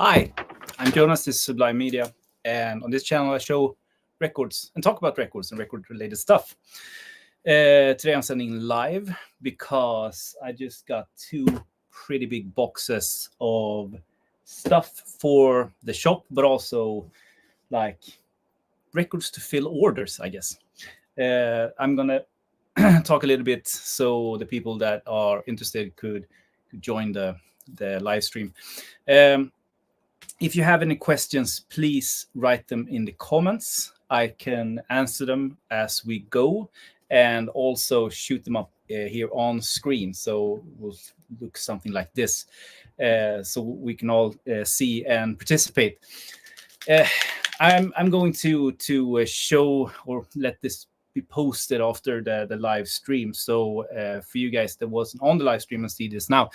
Hi, I'm Jonas, this is Sublime Media, and on this channel I show records and talk about records and record-related stuff. Today I'm sending live because I just got two pretty big boxes of stuff for the shop, but also like records to fill orders, I guess. I'm gonna talk a little bit so the people that are interested could join the live stream. If you have any questions, please write them in the comments. I can answer them as we go and also shoot them up here on screen. So we'll look something like this so we can all see and participate. I'm going to show or let this be posted after the live stream. So for you guys that wasn't on the live stream and see this now,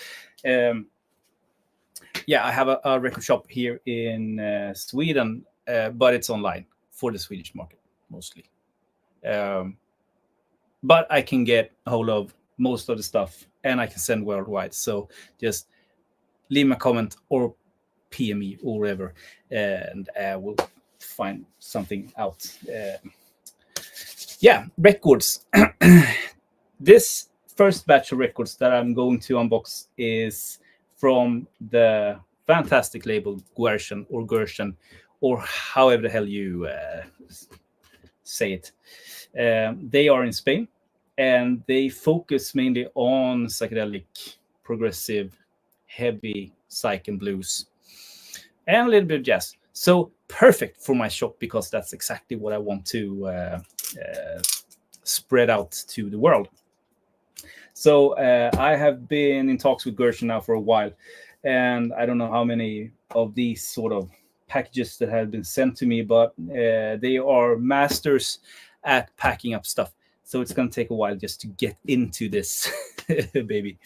yeah, I have a record shop here in Sweden, but it's online for the Swedish market mostly. But I can get a hold of most of the stuff and I can send worldwide. So just leave me a comment or PM me or whatever, and we'll find something out. Yeah, records. This first batch of records that I'm going to unbox is from the fantastic label Guerchen or however the hell you say it. They are in Spain and they focus mainly on psychedelic, progressive, heavy psych and blues and a little bit of jazz. So perfect for my shop because that's exactly what I want to spread out to the world. So I have been in talks with Guerchen now for a while, and I don't know how many of these sort of packages that have been sent to me, but they are masters at packing up stuff. So it's going to take a while just to get into this, baby.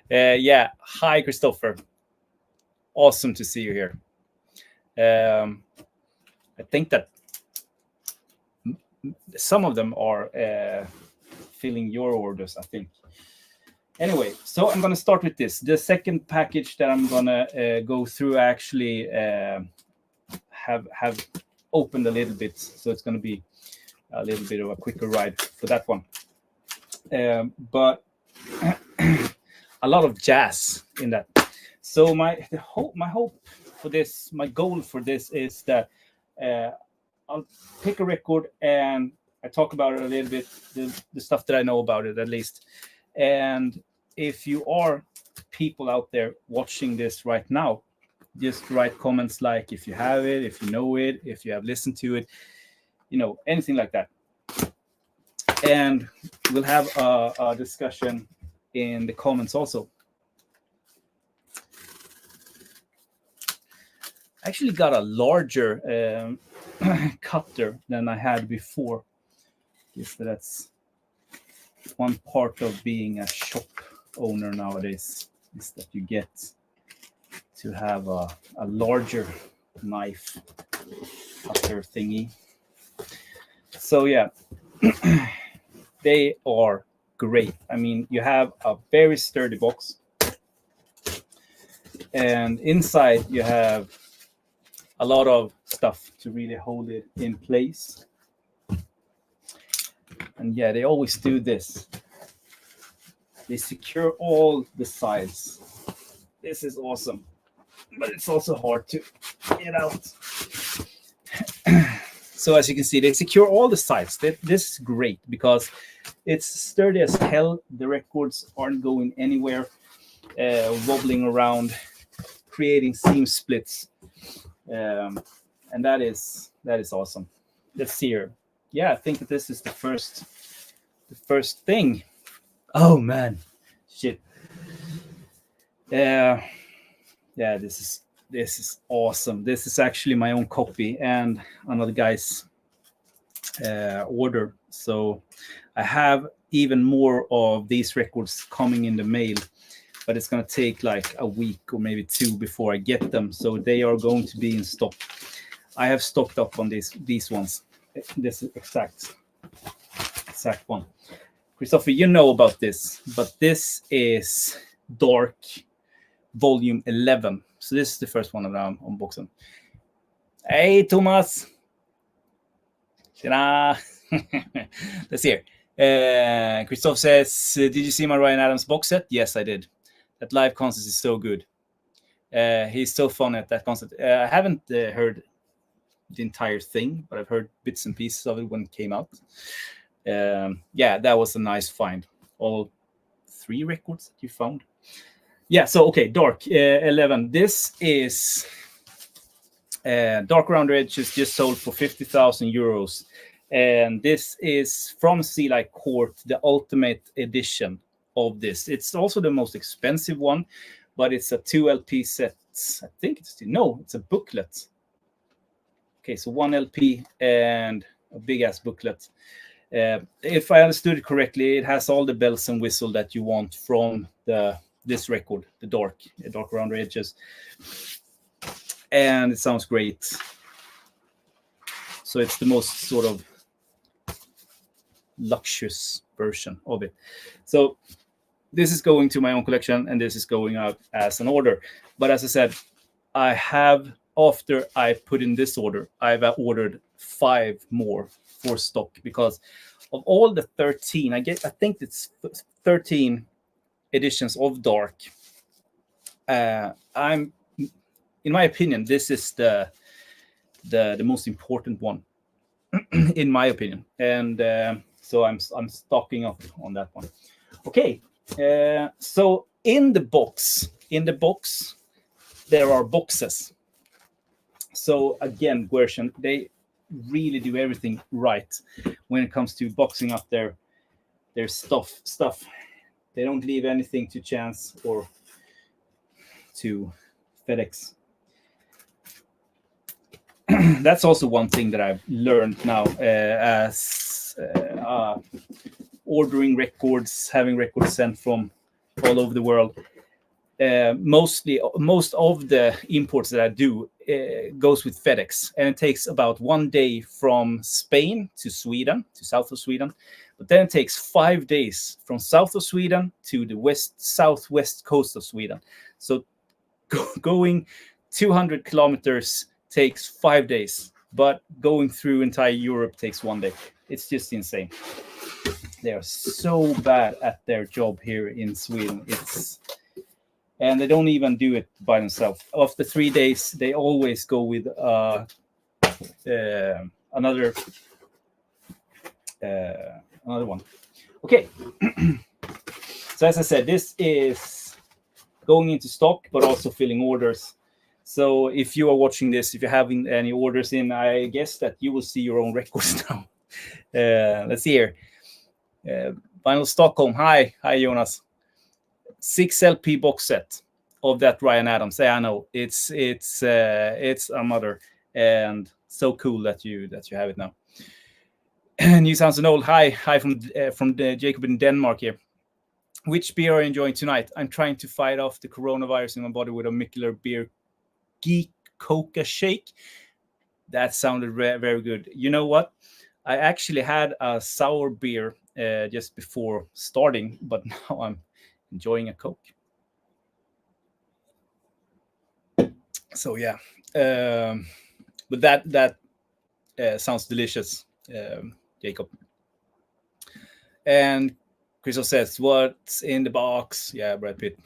Yeah, hi, Christopher. Awesome to see you here. I think that some of them are filling your orders, I think. Anyway, so I'm going to start with this. The second package that I'm going to go through actually have opened a little bit. So it's going to be a little bit of a quicker ride for that one. But a lot of jazz in that. So my hope for this, my goal for this is that I'll pick a record and I talk about it a little bit, the stuff that I know about it at least. And if you are people out there watching this right now, just write comments like if you have it, if you know it, if you have listened to it, you know, anything like that. And we'll have a discussion in the comments also. I actually got a larger cutter than I had before. I guess that's one part of being a shop owner nowadays is that you get to have a larger knife cutter thingy. So yeah, they are great. I mean, you have a very sturdy box, and inside you have a lot of stuff to really hold it in place. And yeah, they always do this. They secure all the sides. This is awesome, but it's also hard to get out. So as you can see, they secure all the sides. This is great because it's sturdy as hell. The records aren't going anywhere, wobbling around, creating seam splits. And that is awesome. Let's see here. Yeah, I think that this is the first thing. Oh man, shit. Yeah, this is awesome. This is actually my own copy and another guy's order. So I have even more of these records coming in the mail, but it's going to take like a week or maybe two before I get them. So they are going to be in stock. I have stocked up on these ones. This exact one. Christopher, you know about this, but this is Dark Volume 11. So this is the first one that I'm unboxing. Hey, Thomas. Tjena. Let's see here. Christoph says, did you see my Ryan Adams box set? Yes, I did. That live concert is so good. He's so fun at that concert. I haven't heard the entire thing, but I've heard bits and pieces of it when it came out. Yeah, that was a nice find. All 3 records that you found. Yeah, so okay, Dark 11. This is Dark Around the Edges, just sold for 50,000 euros. And this is from Sea Light Court, the ultimate edition of this. It's also the most expensive one, but it's a 2 LP set. I think it's a booklet. Okay, so 1 LP and a big ass booklet. If I understood it correctly, it has all the bells and whistles that you want from this record, the Dark Around the Edges, and it sounds great. So it's the most sort of luxurious version of it. So this is going to my own collection, and this is going out as an order. But as I said, after I put in this order, I've ordered 5 more for stock, because of all the 13, I think it's 13 editions of Dark. In my opinion, this is the most important one, in my opinion, and so I'm stocking up on that one. Okay, so in the box, there are boxes. So again, Guercian, they really do everything right when it comes to boxing up their stuff. They don't leave anything to chance or to FedEx. That's also one thing that I've learned now as ordering records, having records sent from all over the world. Most of the imports that I do goes with FedEx, and it takes about 1 day from Spain to Sweden, to south of Sweden. But then it takes 5 days from south of Sweden to the southwest coast of Sweden. So going 200 kilometers takes 5 days, but going through entire Europe takes 1 day. It's just insane. They are so bad at their job here in Sweden. And they don't even do it by themselves. After 3 days, they always go with another one. Okay. So as I said, this is going into stock, but also filling orders. So if you are watching this, if you're having any orders in, I guess that you will see your own records now. Let's see here. Vinyl Stockholm. Hi, Jonas. 6 LP box set of that Ryan Adams. Yeah, I know it's a mother, and so cool that you have it now. New Sounds and Old. Hi from Jacob in Denmark here. Which beer are you enjoying tonight? I'm trying to fight off the coronavirus in my body with a Mikkeller beer Geek Coca shake. That sounded very good. You know what? I actually had a sour beer just before starting, but now I'm enjoying a Coke. So yeah, but that sounds delicious, Jacob. And Crystal says, "What's in the box?" Yeah, Brad Pitt.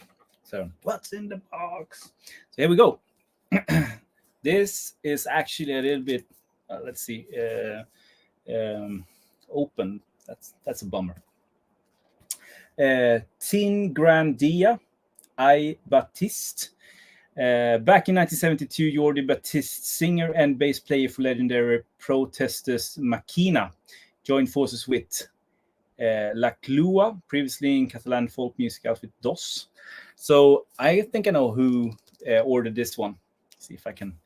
So what's in the box? So here we go. This is actually a little bit. Let's see. Open. That's a bummer. Tin Grandia, I Baptiste. Back in 1972, Jordi Baptiste, singer and bass player for legendary Protestes Machina, joined forces with La Clua, previously in Catalan folk music outfit DOS. So I think I know who ordered this one. See if I can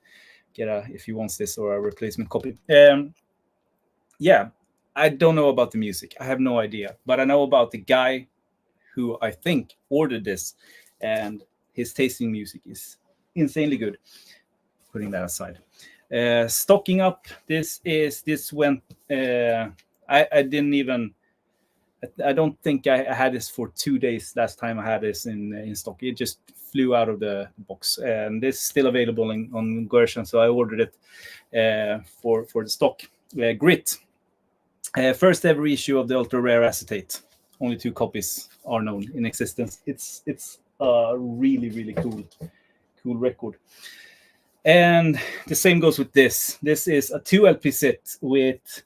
get if he wants this or a replacement copy. Yeah, I don't know about the music. I have no idea, but I know about the guy who I think ordered this, and his tasting music is insanely good. Putting that aside, stocking up. This went. I didn't even I don't think I had this for 2 days last time I had this in stock. It just flew out of the box, and this is still available on Gershon, so I ordered it for the stock. Grit, first ever issue of the ultra rare acetate. Only 2 copies are known in existence. It's a really cool record. And the same goes with this. This is a 2 LP set with,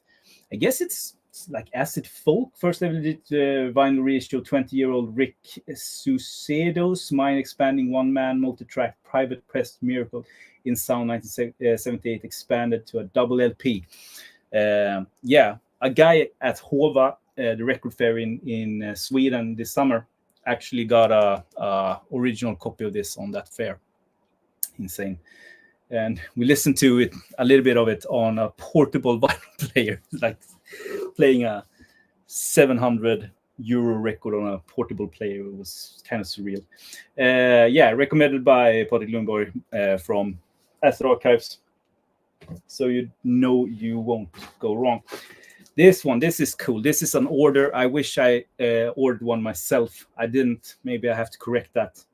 I guess it's like acid folk, first ever vinyl reissue, 20-year-old Rick Susedo's mind expanding one-man multi-track private pressed miracle in sound 1978 expanded to a double LP. A guy at Hova, the record fair in Sweden this summer, actually got a original copy of this on that fair. Insane. And we listened to it, a little bit of it, on a portable vinyl player, like playing a 700 euro record on a portable player. It was kind of surreal. Recommended by Patrik Lundborg from Acid Archives. So you know you won't go wrong. This is cool. This is an order. I wish I ordered one myself. I didn't. Maybe I have to correct that.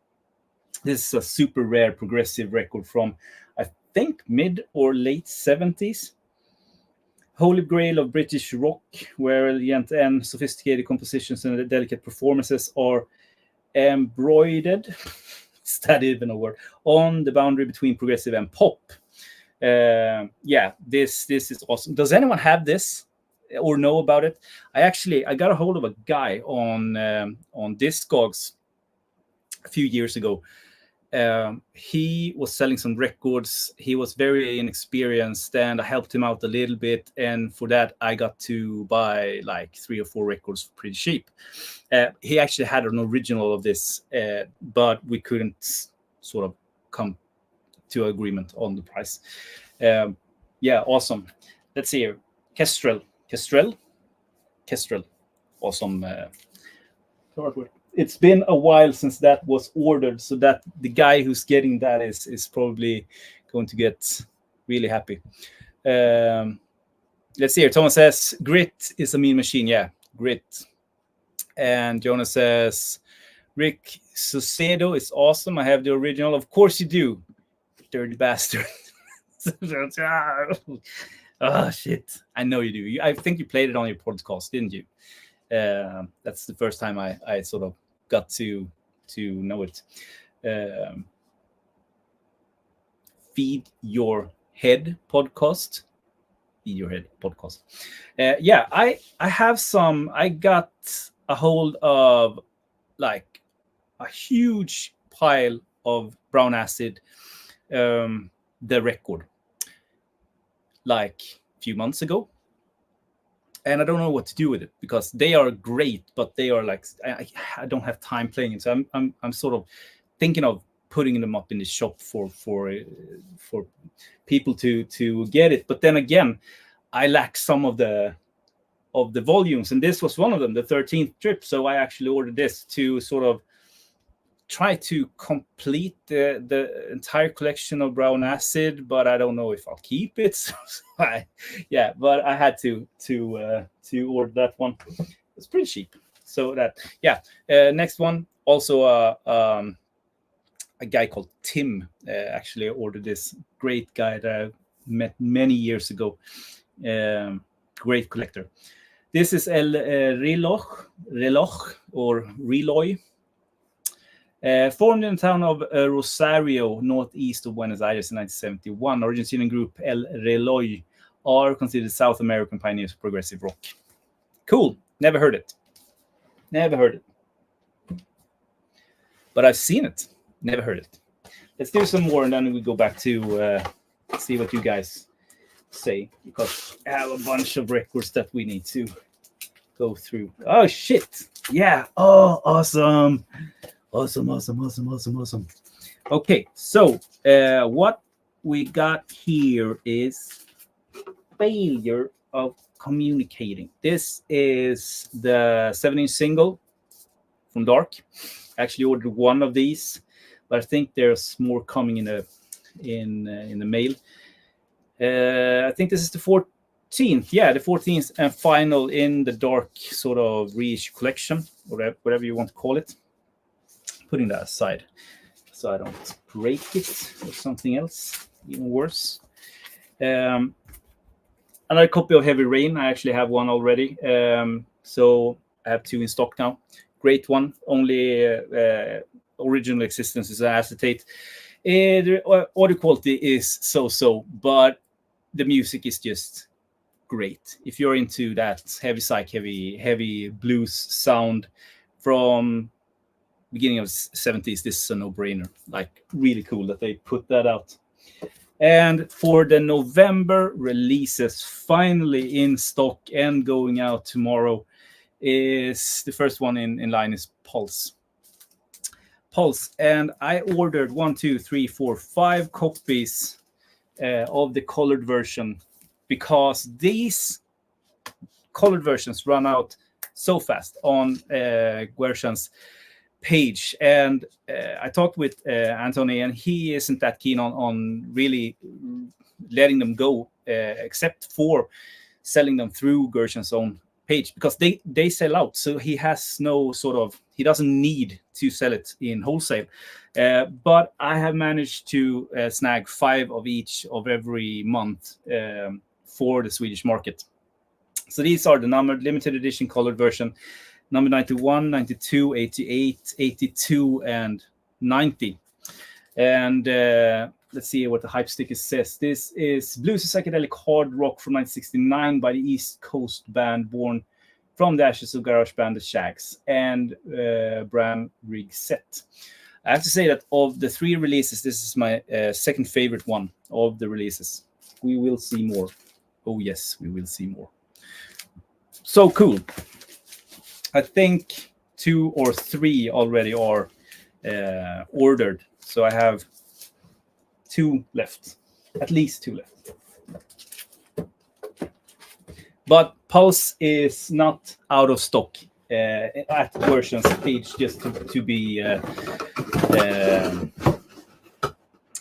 This is a super rare progressive record from, I think, mid or late 70s. Holy grail of British rock, where elegant and sophisticated compositions and delicate performances are embroidered, is that even a word, on the boundary between progressive and pop. This is awesome. Does anyone have this or know about it? I got a hold of a guy on Discogs a few years ago. He was selling some records. He was very inexperienced, and I helped him out a little bit. And for that, I got to buy like 3 or 4 records for pretty cheap. He actually had an original of this, but we couldn't sort of come to agreement on the price. Awesome. Let's see here. Kestrel. Awesome. It's been a while since that was ordered, so that the guy who's getting that is probably going to get really happy. Let's see here. Thomas says, Grit is a mean machine. Yeah, Grit. And Jonas says, Rick Susedo is awesome. I have the original. Of course you do, dirty bastard. Oh, shit. I know you do. I think you played it on your podcast, didn't you? That's the first time I sort of got to know it. Feed Your Head podcast. I have some. I got a hold of like a huge pile of Brown Acid, the record, like a few months ago. And I don't know what to do with it, because they are great, but they are like, I don't have time playing it. So I'm sort of thinking of putting them up in the shop for people to get it. But then again, I lack some of the volumes, and this was one of them, the 13th trip. So I actually ordered this to sort of try to complete the entire collection of Brown Acid, but I don't know if I'll keep it. But I had to order that one. It's pretty cheap. So that, next one, also a guy called Tim actually ordered this. Great guy that I met many years ago. Great collector. This is El Reloj or Reloy. Formed in the town of Rosario, northeast of Buenos Aires in 1971, Argentinian group El Reloj are considered South American pioneers of progressive rock. Cool. Never heard it. But I've seen it. Never heard it. Let's do some more, and then we go back to see what you guys say, because I have a bunch of records that we need to go through. Oh, shit. Yeah. Oh, awesome. Awesome. Okay, so what we got here is failure of communicating. This is the 7-inch single from Dark. I actually ordered one of these, but I think there's more coming in the mail. I think this is the 14th, yeah, the 14th and final in the dark sort of reissue collection, or whatever you want to call it. Putting that aside so I don't break it or something else even worse. Another copy of Heavy Rain. I actually have one already, so I have 2 in stock now. Great one. Only original existence is acetate. The audio quality is so, but the music is just great. If you're into that heavy psych, heavy blues sound from beginning of 70s, this is a no-brainer. Like, really cool that they put that out. And for the November releases, finally in stock and going out tomorrow, is the first one in line is Pulse. And I ordered 5 copies of the colored version, because these colored versions run out so fast on Guercion's page. And I talked with Anthony, and he isn't that keen on really letting them go, except for selling them through Guercion's own page, because they sell out. So he has no he doesn't need to sell it in wholesale. But I have managed to snag 5 of each of every month for the Swedish market. So these are the numbered limited edition colored version, number 91, 92, 88, 82, and 90. And let's see what the hype sticker says. This is bluesy psychedelic hard rock from 1969 by the East Coast band born from the ashes of garage band The Shags and Bram Rigsett. I have to say that of the 3 releases, this is my second favorite one of the releases. We will see more. Oh yes, we will see more. So cool. I think 2 or 3 already are ordered. So I have 2 left, at least 2 left. But Pulse is not out of stock at Guercion's page, just to be...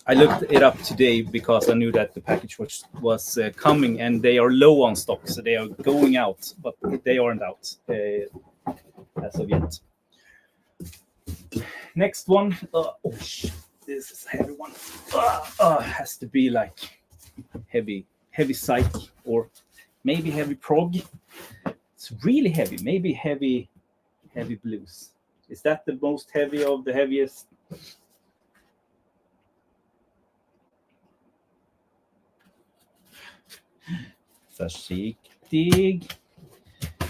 I looked it up today because I knew that the package was coming, and they are low on stock, so they are going out, but they aren't out as of yet. Next one. This is a heavy one. Has to be like heavy psych, or maybe heavy prog. It's really heavy. Maybe heavy blues. Is that the most heavy of the heaviest? Försiktig. I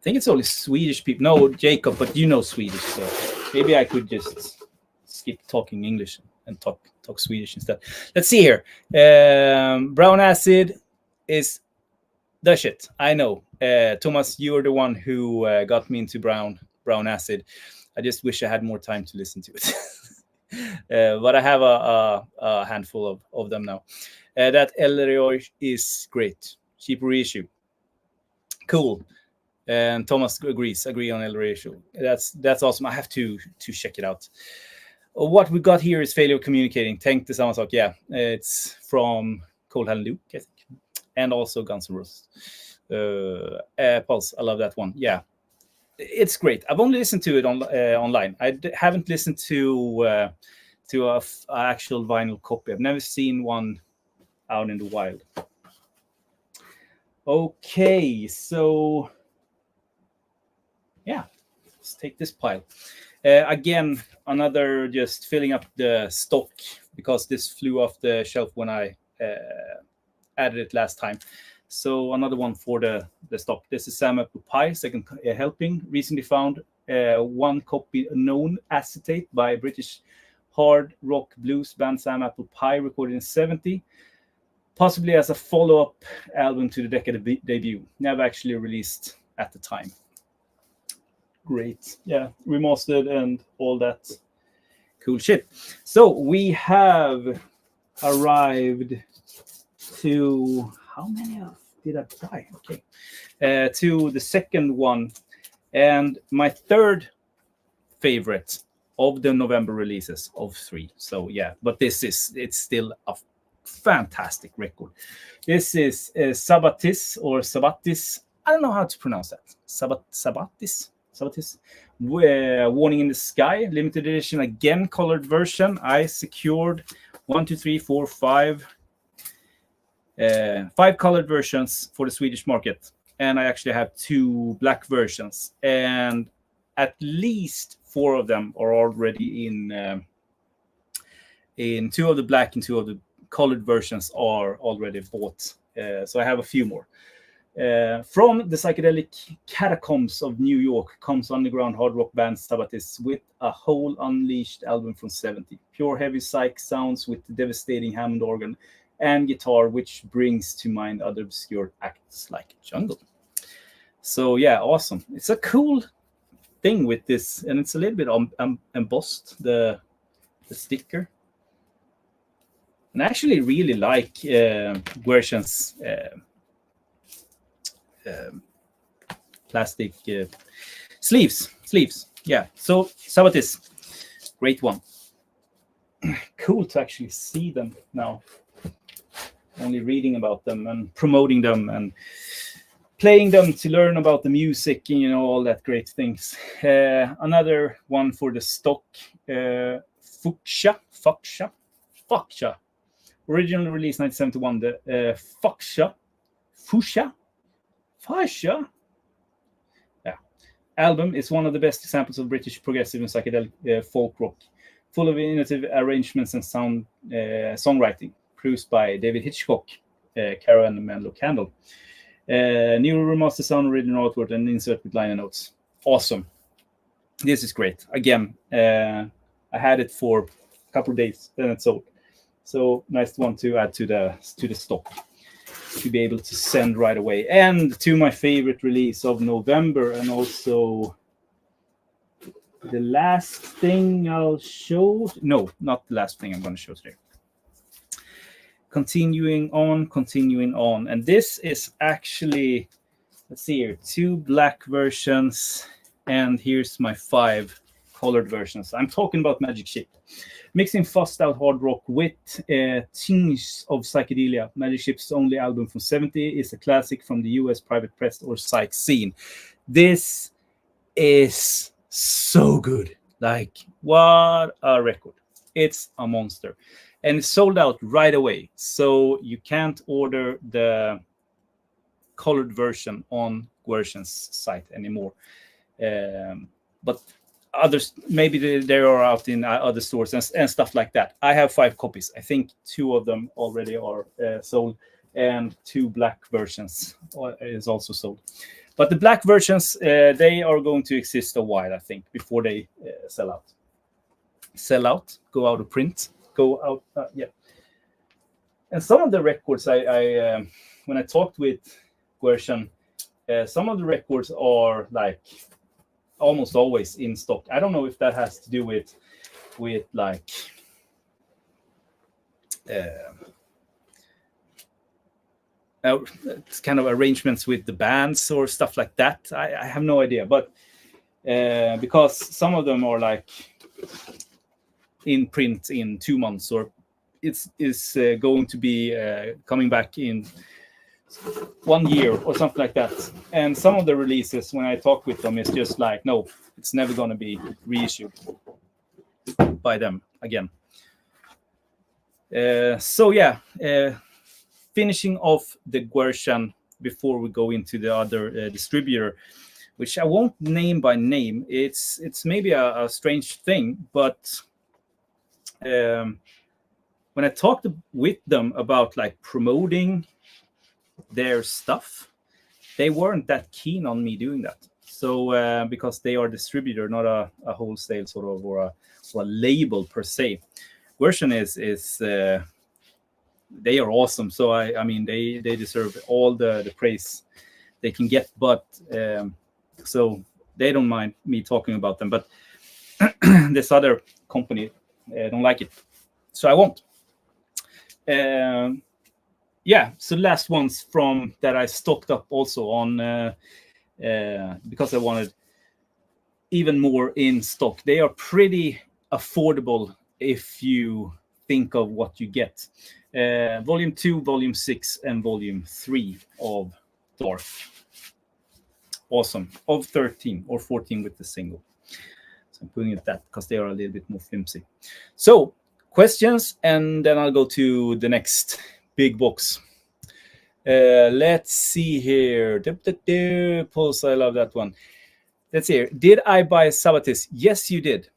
think it's only Swedish people. No, Jacob, but you know Swedish, so maybe I could just skip talking English and talk Swedish instead. Let's see here. Brown Acid is the shit. I know. Thomas, you're the one who got me into Brown Acid. I just wish I had more time to listen to it. But I have a handful of them now. That Elroy is great. Cheap reissue. Cool. And Thomas agree on El Ratio. That's awesome. I have to check it out. What we got here is Failure of Communicating. Tänk det samma sak. Yeah, it's from Cold Hand Luke, I think, and also Guns N' Roses. Pulse, I love that one. Yeah, it's great. I've only listened to it online. I haven't listened to a actual vinyl copy. I've never seen one out in the wild. Okay, so yeah, let's take this pile. Again, another just filling up the stock, because this flew off the shelf when I added it last time. So another one for the stock. This is Sam Apple Pie, second helping. Recently found 1 copy known acetate by British hard rock blues band Sam Apple Pie, recorded in 1970. Possibly as a follow-up album to the Decade debut. Never actually released at the time. Great. Yeah, remastered and all that cool shit. So we have arrived to... How many did I buy? Okay. To the second one. And my third favorite of the November releases of 3. So yeah, but it's still a fantastic record. This is Sabatis or Sabatis. I don't know how to pronounce that. Sabatis. Warning in the Sky, limited edition again, colored version. I secured 1, 2, 3, 4, 5 colored versions for the Swedish market, and I actually have 2 black versions, and at least 4 of them are already in 2 of the black and 2 of the colored versions are already bought. So I have a few more. From the psychedelic catacombs of New York comes underground hard rock band Sabatis with a whole unleashed album from 70. Pure heavy psych sounds with the devastating Hammond organ and guitar, which brings to mind other obscure acts like Jungle. So yeah, awesome. It's a cool thing with this, and it's a little bit embossed, the sticker. And I actually really like Guerchan's plastic sleeves. Yeah, so Sabatis, great one. Cool to actually see them now. Only reading about them and promoting them and playing them to learn about the music and all that great things. Another one for the stock, Fuchsia. Originally released 1971, the Fuchsia album is one of the best examples of British progressive and psychedelic folk rock, full of innovative arrangements and songwriting, produced by David Hitchcock, Caro and Menlo Candle. New remastered sound, original artwork, and insert with liner notes. Awesome. This is great. Again, I had it for a couple of days, then it sold. So nice one to add to the stock to be able to send right away. And to my favorite release of November, and also the last thing I'll show. No, not the last thing I'm going to show today. Continuing on. And this is actually, let's see here, 2 black versions, and here's my 5 colored versions. I'm talking about Magic Ship. Mixing fussed out hard rock with tinges of psychedelia. Magic Ship's only album from 70 is a classic from the US private press or psych scene. This is so good. Like, what a record. It's a monster. And it's sold out right away. So you can't order the colored version on Guerchan's site anymore. But others, maybe they are out in other stores and stuff like that. I have 5 copies. I think 2 of them already are sold, and 2 black versions is also sold. But the black versions, they are going to exist a while, I think, before they sell out. Go out of print, yeah. And some of the records, I when I talked with Guerchan, some of the records are like almost always in stock. I don't know if that has to do with like it's kind of arrangements with the bands or stuff like that. I have no idea, but because some of them are like in print in 2 months, or it's going to be coming back in 1 year or something like that. And some of the releases, when I talk with them, it's just like, no, it's never going to be reissued by them again. So yeah, finishing off the Guerchan before we go into the other distributor, which I won't name by name. It's maybe a strange thing, but when I talked with them about like promoting their stuff, they weren't that keen on me doing that. So because they are a distributor, not a wholesale sort of or a label per se. Guerchan is they are awesome. So I mean they deserve all the praise they can get. But so they don't mind me talking about them. But this other company don't like it, so I won't. Yeah, so last ones from that I stocked up also on because I wanted even more in stock. They are pretty affordable if you think of what you get. Volume 2, Volume 6, and Volume 3 of Dark. Awesome. Of 13 or 14 with the single. So I'm putting it that because they are a little bit more flimsy. So questions, and then I'll go to the next big box. Let's see here. Pulse, I love that one. Let's see here. Did I buy Sabatis? Yes, you did.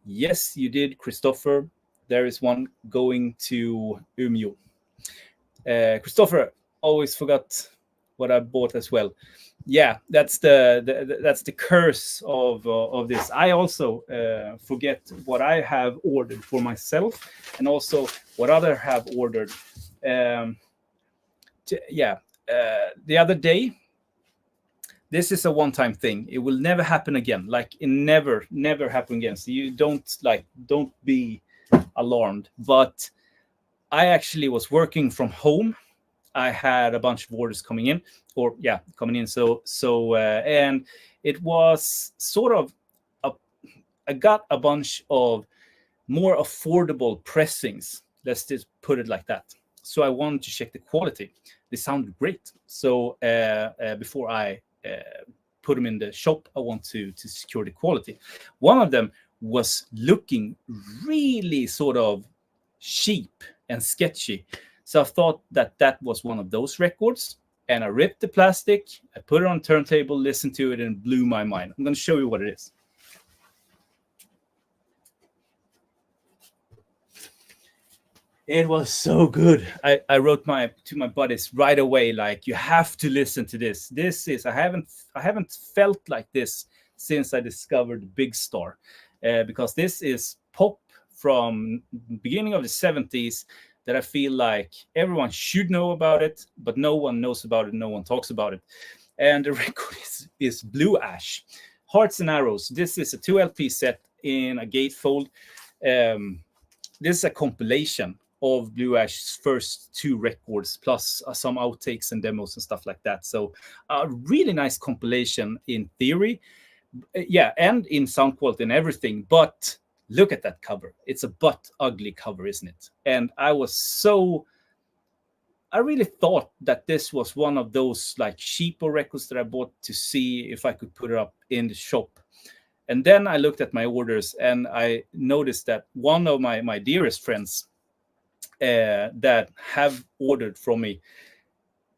Yes, you did, Christopher. There is one going to Umeå. Christopher, always forgot what I bought as well. Yeah, that's the curse of this. I also forget what I have ordered for myself, and also what other have ordered. The other day. This is a one-time thing. It will never happen again. Like it never happen again. So you don't be alarmed. But I actually was working from home. I had a bunch of orders coming in. So and it was sort of I got a bunch of more affordable pressings. Let's just put it like that. So I wanted to check the quality. They sounded great. So before I put them in the shop, I want to secure the quality. One of them was looking really sort of cheap and sketchy. So I thought that was one of those records. And I ripped the plastic, I put it on a turntable, listened to it, and it blew my mind. I'm going to show you what it is. It was so good. I wrote to my buddies right away, like, you have to listen to this. This is I haven't felt like this since I discovered Big Star, because this is pop from the beginning of the 70s that I feel like everyone should know about it, but no one knows about it. No one talks about it. And the record is Blue Ash, Hearts and Arrows. This is a 2 LP set in a gatefold. This is a compilation of Blue Ash's first 2 records, plus some outtakes and demos and stuff like that. So a really nice compilation in theory, and in sound quality and everything. But look at that cover. It's a butt ugly cover, isn't it? And I really thought that this was one of those like cheaper records that I bought to see if I could put it up in the shop. And then I looked at my orders and I noticed that one of my dearest friends that have ordered from me,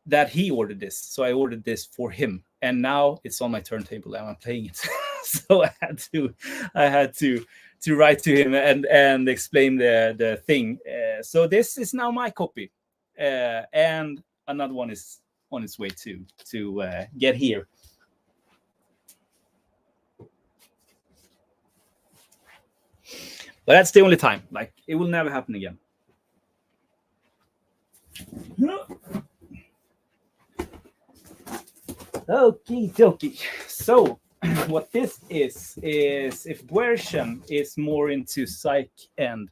that he ordered this. So I ordered this for him. And now it's on my turntable and I'm playing it. So I had to write to him and explain the thing. So this is now my copy. And another one is on its way to get here. But that's the only time. Like, it will never happen again. Okie dokie. So what this is if Guercian is more into psych and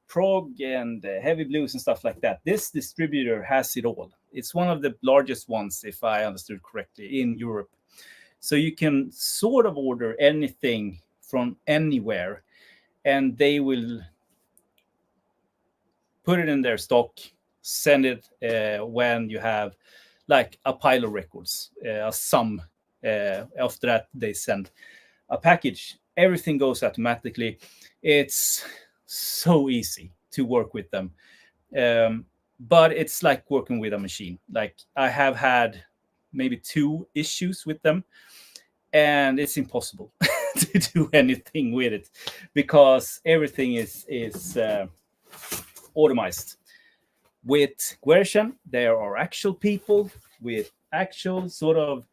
prog and heavy blues and stuff like that, this distributor has it all. It's one of the largest ones, if I understood correctly, in Europe. So you can sort of order anything from anywhere, and they will put it in their stock, send it when you have like a pile of records, some. After that, they send a package. Everything goes automatically. It's so easy to work with them. But it's like working with a machine. Like, I have had maybe 2 issues with them, and it's impossible to do anything with it because everything is automized. With Guercian, there are actual people with actual sort of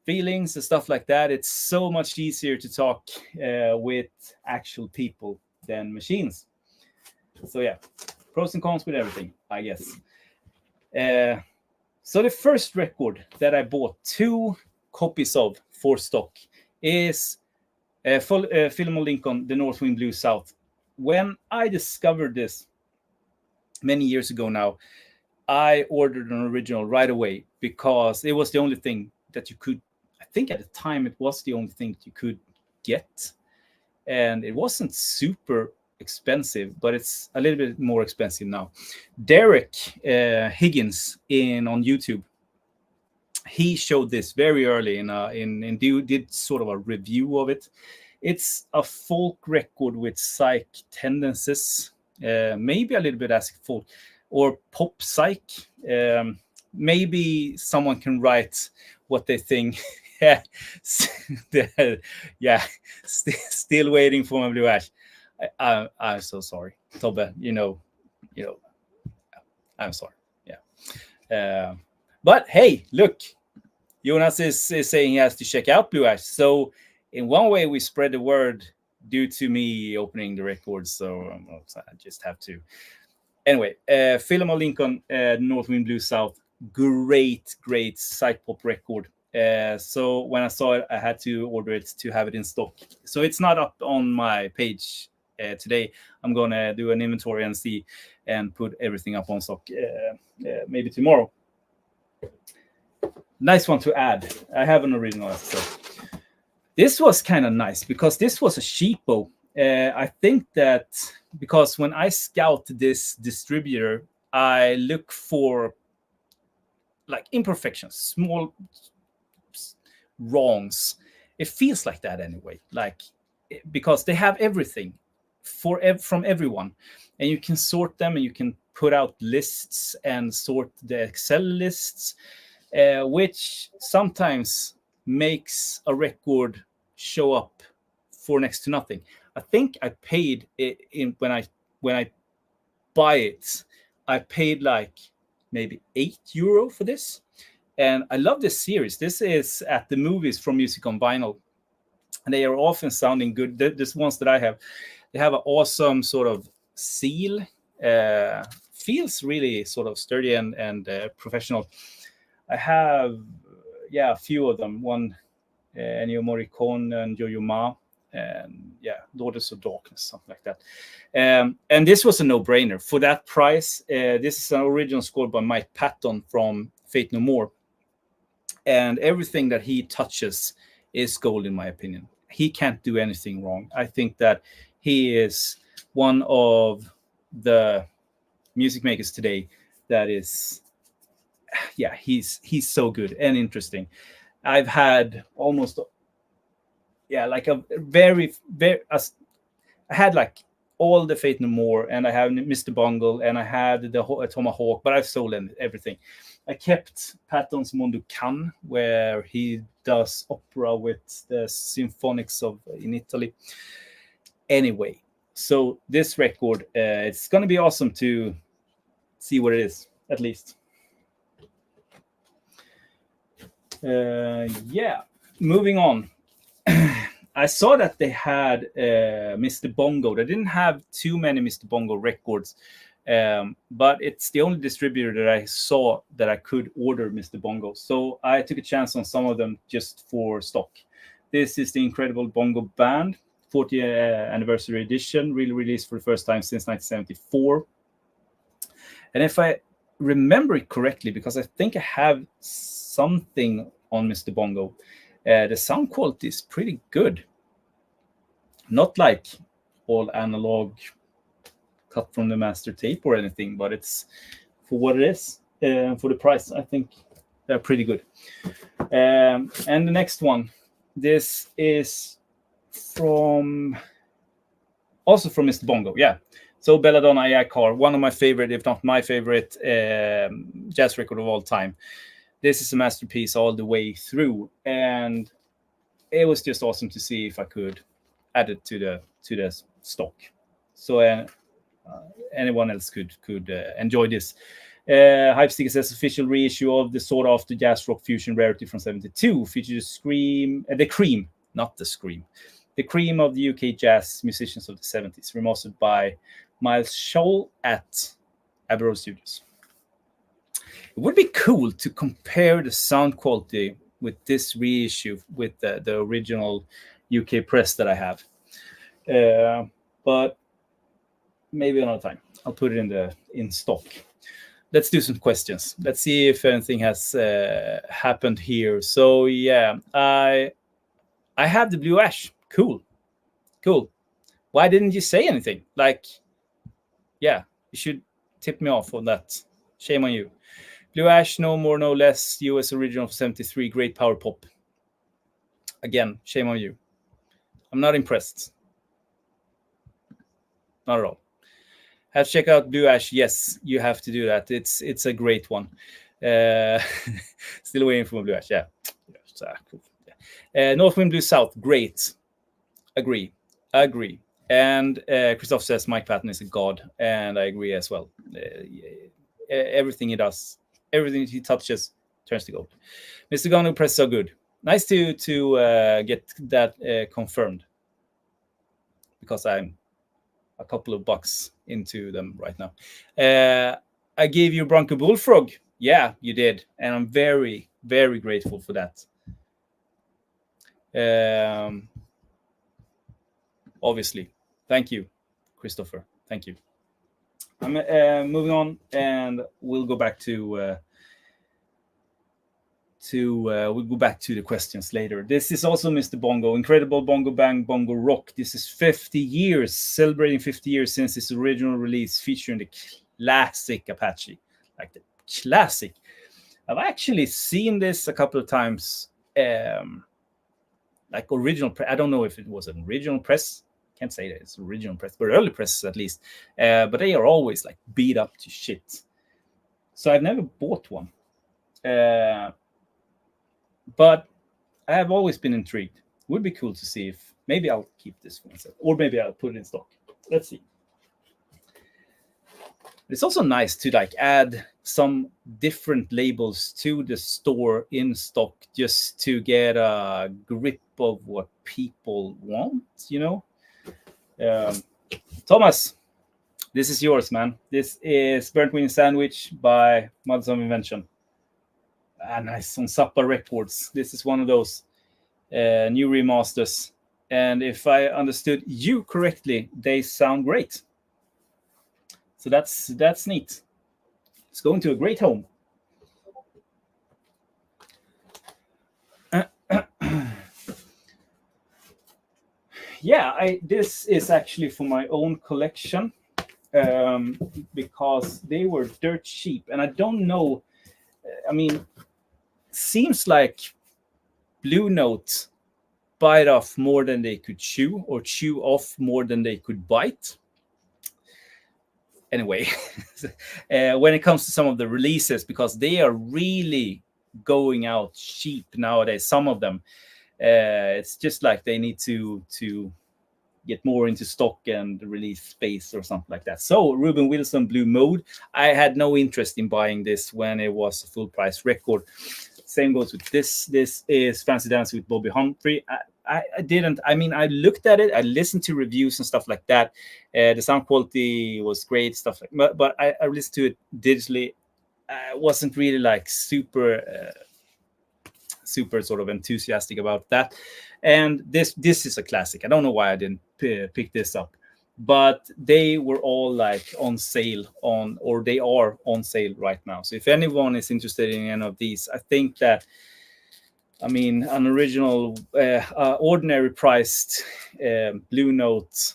feelings and stuff like that. It's so much easier to talk with actual people than machines. So yeah, pros and cons with everything, I guess. So the first record that I bought 2 copies of for stock is Fillmore Lincoln, The North Wind Blue South. When I discovered this many years ago now, I ordered an original right away because it was the only thing that you could, I think at the time it was the only thing that you could get. And it wasn't super expensive, but it's a little bit more expensive now. Derek Higgins on YouTube, he showed this very early did sort of a review of it. It's a folk record with psych tendencies, maybe a little bit acid folk or pop psych. Maybe someone can write what they think. Yeah, still waiting for my Blue Ash. I'm so sorry, Tobbe. I'm sorry. Yeah, but hey, look, Jonas is saying he has to check out Blue Ash. So in one way, we spread the word due to me opening the record. So I just have to. Anyway, Philem of Lincoln, North Wind Blue South, great psych pop record. So when I saw it, I had to order it to have it in stock. So it's not up on my page today. I'm gonna do an inventory and see and put everything up on stock maybe tomorrow. Nice one to add. I have an original. So this was kind of nice because this was a cheapo. I think that because when I scout this distributor, I look for like imperfections, small wrongs. It feels like that anyway, like because they have everything from everyone, and you can sort them and you can put out lists and sort the Excel lists, which sometimes makes a record show up for next to nothing. I think I paid it when I buy it, I paid like maybe €8 for this. And I love this series. This is at the movies from Music on Vinyl. And they are often sounding good. This ones that I have, they have an awesome sort of seal. Feels really sort of sturdy and professional. I have, a few of them. One, Ennio Morricone and Yo-Yo Ma. And Daughters of Darkness, something like that. And this was a no-brainer. For that price, this is an original score by Mike Patton from Faith No More. And everything that he touches is gold, in my opinion. He can't do anything wrong. I think that he is one of the music makers today that is, he's so good and interesting. I've had almost, like a very, very, I had like all the Faith No More, and I have Mr. Bungle, and I had the Tomahawk, but I've sold everything. I kept Patton's Mondo Can, where he does opera with the symphonics in Italy. Anyway, so this record, it's going to be awesome to see what it is, at least. Moving on. I saw that they had Mr. Bongo. They didn't have too many Mr. Bongo records, but it's the only distributor that I saw that I could order Mr. Bongo. So I took a chance on some of them just for stock. This is the Incredible Bongo Band, 40th anniversary edition, really released for the first time since 1974. And if I remember it correctly, because I think I have something on Mr. Bongo, the sound quality is pretty good. Not like all analog cut from the master tape or anything, but it's for what it is, for the price. I think they're pretty good. And the next one, this is also from Mr. Bongo. Yeah. So Belladonna Ayakar, one of my favorite, if not my favorite, jazz record of all time. This is a masterpiece all the way through, and it was just awesome to see if I could add it to the stock, so anyone else could enjoy this. Hypestick says official reissue of the Sought After Jazz Rock Fusion Rarity from '72 features the cream, not the scream, the cream of the UK jazz musicians of the '70s, remastered by Miles Scholl at Abbey Road Studios. It would be cool to compare the sound quality with this reissue with the original UK press that I have. But maybe another time. I'll put it in stock. Let's do some questions. Let's see if anything has happened here. So I have the Blue Ash. Cool. Why didn't you say anything? Like, yeah, you should tip me off on that. Shame on you. Blue Ash, no more, no less. US original 73, great power pop. Again, shame on you. I'm not impressed. Not at all. Have to check out Blue Ash. Yes, you have to do that. It's a great one. Still waiting for Blue Ash. Yeah. Northwind Blue South. Great. Agree. And Christoph says Mike Patton is a god, and I agree as well. Everything he does, everything he touches turns to gold. Mr. Gunner press so good. Nice to get that confirmed, because I'm a couple of bucks into them right now. I gave you Bronco Bullfrog. Yeah, you did, and I'm very, very grateful for that. Obviously, thank you, Christopher. Thank you. I'm moving on, and we'll go back to the questions later. This is also Mr. Bongo, Incredible Bongo Bang Bongo Rock. This is 50 years, celebrating 50 years since its original release, featuring the classic Apache, like the classic. I've actually seen this a couple of times, like original. I don't know if it was an original press. Can't say that it's original press, but early presses at least. But they are always like beat up to shit. So I've never bought one. But I have always been intrigued. Would be cool to see if maybe I'll keep this for myself, or maybe I'll put it in stock. Let's see. It's also nice to like add some different labels to the store in stock, just to get a grip of what people want, you know. Thomas, this is yours, man. This is Burnt Wing Sandwich by Mothers of Invention. Nice, on Zappa Records. This is one of those new remasters, and if I understood you correctly, they sound great. So that's neat. It's going to a great home. Yeah, this is actually for my own collection, because they were dirt cheap, and I don't know. I mean, seems like Blue Note bite off more than they could chew, or chew off more than they could bite. Anyway, when it comes to some of the releases, because they are really going out cheap nowadays, some of them, it's just like they need to get more into stock and release space or something like that. So Ruben Wilson Blue Mode, I had no interest in buying this when it was a full price record. Same goes with this. This is Fancy Dancing with Bobby Humphrey. I didn't. I mean, I looked at it. I listened to reviews and stuff like that. The sound quality was great, stuff like. But I listened to it digitally. I wasn't really like super sort of enthusiastic about that. And this is a classic. I don't know why I didn't pick this up, but they were all like on sale or they are on sale right now. So if anyone is interested in any of these, I think that, I mean, an original ordinary priced Blue Note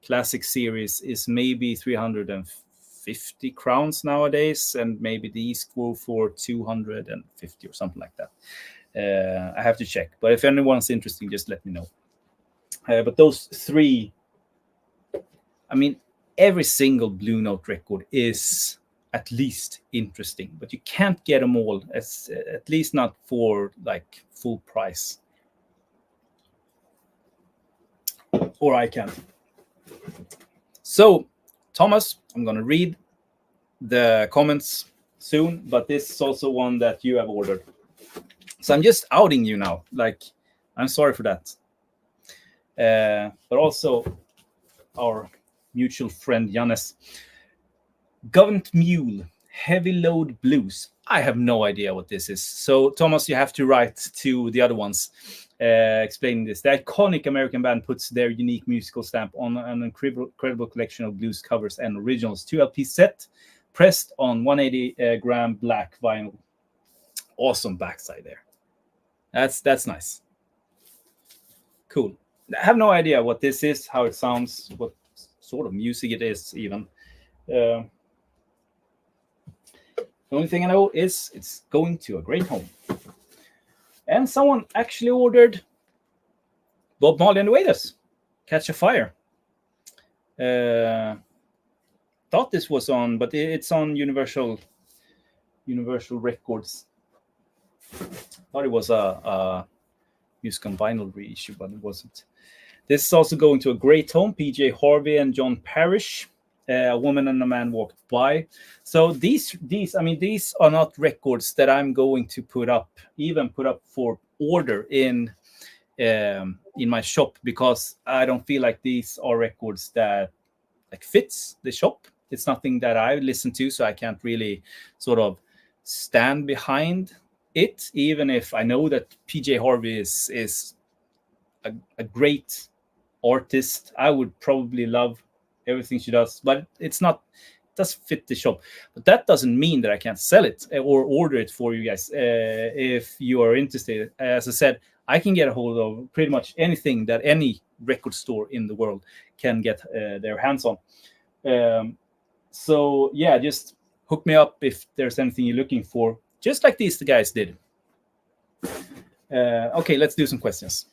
classic series is maybe 350 crowns nowadays, and maybe these go for 250 or something like that. I have to check, but if anyone's interested, just let me know. But those three, I mean, every single Blue Note record is at least interesting, but you can't get them all, at least not for like full price. Or I can. So, Thomas, I'm going to read the comments soon, but this is also one that you have ordered. So I'm just outing you now. Like, I'm sorry for that. But also our mutual friend Jannes. Government Mule, Heavy Load Blues. I have no idea what this is. So, Thomas, you have to write to the other ones explaining this. The iconic American band puts their unique musical stamp on an incredible collection of blues covers and originals. 2 LP set, pressed on 180 gram black vinyl. Awesome backside there. That's nice. Cool. I have no idea what this is, how it sounds, what sort of music it is, even. The only thing I know is it's going to a great home. And someone actually ordered Bob Marley and the Wailers, Catch a Fire. Thought this was on, but it's on Universal Records. Thought it was a music on vinyl reissue, but it wasn't. This is also going to a great home. PJ Harvey and John Parrish. A woman and a man walked by. So these are not records that I'm going to put up for order in my shop, because I don't feel like these are records that like fits the shop. It's nothing that I listen to, so I can't really sort of stand behind it, even if I know that PJ Harvey is a great artist. I would probably love everything she does, but it does fit the shop. But that doesn't mean that I can't sell it or order it for you guys if you are interested. As I said, I can get a hold of pretty much anything that any record store in the world can get their hands on. So yeah, just hook me up if there's anything you're looking for, just like these guys did. Okay, let's do some questions.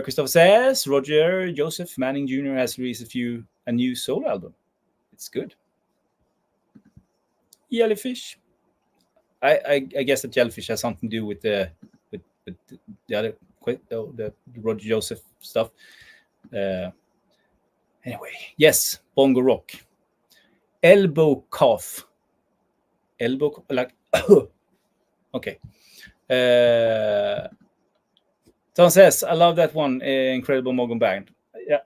Christopher says Roger Joseph Manning Jr. has released a new solo album. It's good. Jellyfish. I guess that Jellyfish has something to do with the other the Roger Joseph stuff. Anyway, yes, Bongo Rock. Elbow cough. Elbow like okay. Tom says, I love that one, Incredible Morgan Band. Yeah,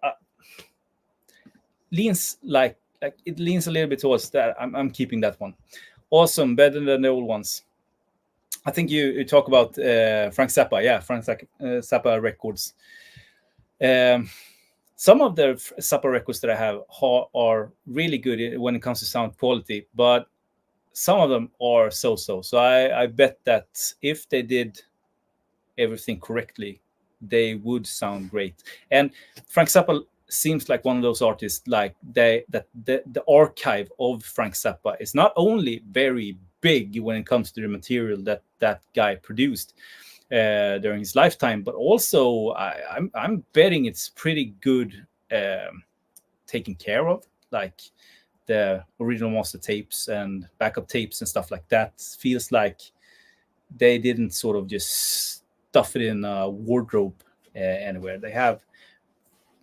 leans like it leans a little bit towards that. I'm keeping that one. Awesome, better than the old ones. I think you talk about Frank Zappa. Yeah, Frank Zappa records. Some of the Zappa records that I have are really good when it comes to sound quality, but some of them are so-so. So I bet that if they did everything correctly, they would sound great. And Frank Zappa seems like one of those artists, like the archive of Frank Zappa is not only very big when it comes to the material that guy produced during his lifetime, but also I'm betting it's pretty good taken care of, like the original master tapes and backup tapes and stuff like that. Feels like they didn't sort of just stuff it in a wardrobe anywhere. They have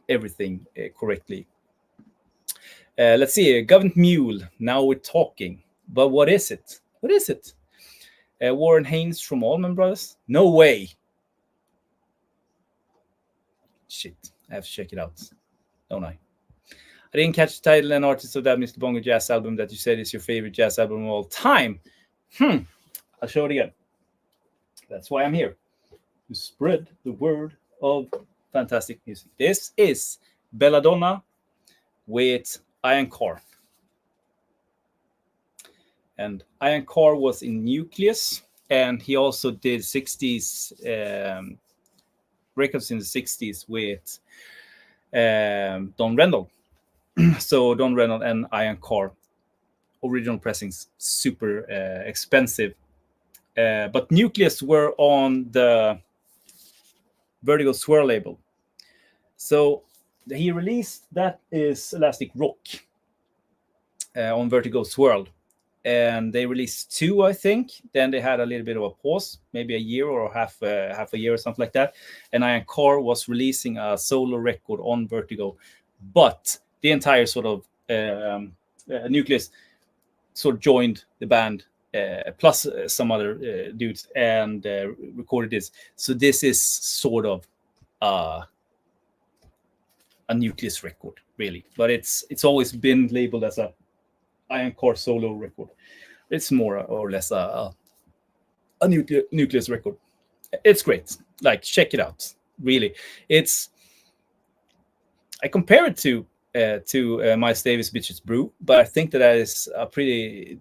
everything correctly. Let's see, Government Mule. Now we're talking. But what is it? What is it? Warren Haynes from Allman Brothers? No way. Shit, I have to check it out. Don't I? I didn't catch the title and artist of that Mr. Bongo jazz album that you said is your favorite jazz album of all time. I'll show it again. That's why I'm here. To spread the word of fantastic music. This is Belladonna with Ian Carr. And Ian Carr was in Nucleus, and he also did 60s records in the 60s with Don Rendell. So Don Rendell and Ian Carr, original pressings, super expensive. But Nucleus were on the Vertigo Swirl label. So he released that is Elastic Rock on Vertigo Swirl. And they released 2, I think. Then they had a little bit of a pause, maybe a year or half a year or something like that. And Ian Carr was releasing a solo record on Vertigo. But the entire sort of Nucleus sort of joined the band, plus some other dudes, and recorded this. So this is sort of a Nucleus record, really. But it's always been labeled as a Ian Carr solo record. It's more or less a Nucleus record. It's great. Like, check it out. Really, I compare it to Miles Davis' Bitches Brew, but I think that is a pretty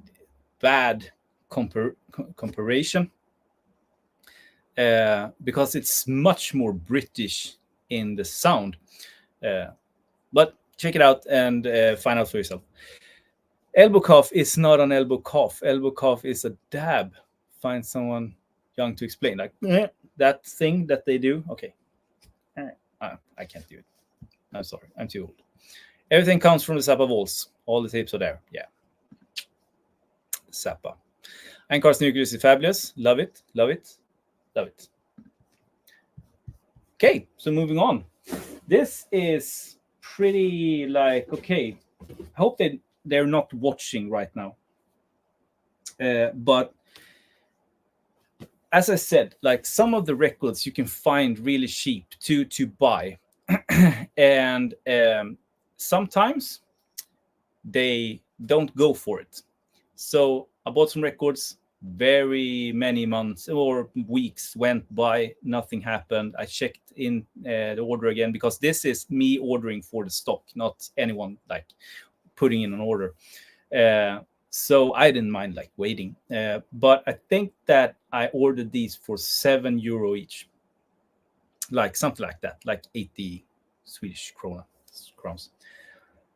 bad comparison. because it's much more British in the sound. But check it out and find out for yourself. Elbow cough is not an elbow cough. Elbow cough is a dab. Find someone young to explain. Like that thing that they do. Okay. I can't do it. I'm sorry. I'm too old. Everything comes from the Zappa Walls. All the tapes are there. Yeah. Zappa. And Cars Nucleus is fabulous. Love it. Love it. Love it. Okay. So moving on. This is pretty like, okay. I hope they're not watching right now. But as I said, like some of the records you can find really cheap to buy. And sometimes they don't go for it. So I bought some records, very many months or weeks went by, nothing happened. I checked in the order again, because this is me ordering for the stock, not anyone like putting in an order. So I didn't mind like waiting. But I think that I ordered these for €7 each. Like something like that, like 80 Swedish crowns.